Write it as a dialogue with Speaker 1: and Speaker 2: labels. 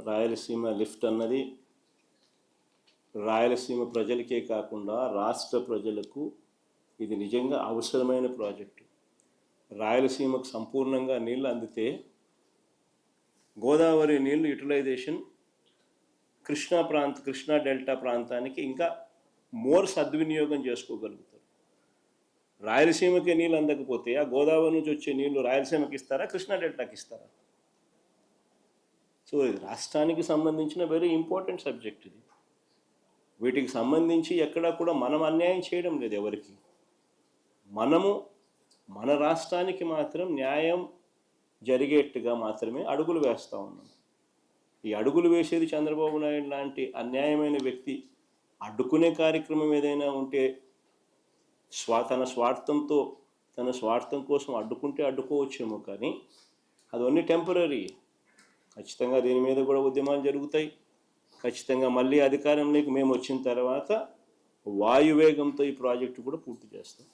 Speaker 1: Rayalaseema lift అన్నది రాయలసీమ ప్రజలకే కాకుండా రాష్ట్ర ప్రజలకు ఇది నిజంగా అవసరమైన ప్రాజెక్టు. రాయలసీమకు సంపూర్ణంగా నీళ్ళు అందితే గోదావరి నీళ్ళు యూటిలైజేషన్ కృష్ణా డెల్టా ప్రాంతానికి ఇంకా మోర్ సద్వినియోగం చేసుకోగలుగుతారు. రాయలసీమకి నీళ్ళు అందకపోతే ఆ గోదావరి నుంచి వచ్చే నీళ్లు రాయలసీమకి ఇస్తారా, కృష్ణా డెల్టాకి ఇస్తారా? సో ఇది రాష్ట్రానికి సంబంధించిన వెరీ ఇంపార్టెంట్ సబ్జెక్ట్ ఇది. వీటికి సంబంధించి ఎక్కడా కూడా మనం అన్యాయం చేయడం లేదు ఎవరికి. మనము మన రాష్ట్రానికి మాత్రం న్యాయం జరిగేట్టుగా మాత్రమే అడుగులు వేస్తూ ఉన్నాం. ఈ అడుగులు వేసేది చంద్రబాబు నాయుడు లాంటి అన్యాయమైన వ్యక్తి అడ్డుకునే కార్యక్రమం ఏదైనా ఉంటే తన స్వార్థం కోసం అడ్డుకుంటే అడ్డుకోవచ్చేమో, కానీ అదన్నీ టెంపరీ. ఖచ్చితంగా దీని మీద కూడా ఉద్యమాలు జరుగుతాయి. ఖచ్చితంగా మళ్ళీ అధికారంలోకి మేము వచ్చిన తర్వాత వాయువేగంతో ఈ ప్రాజెక్టు కూడా పూర్తి చేస్తాం.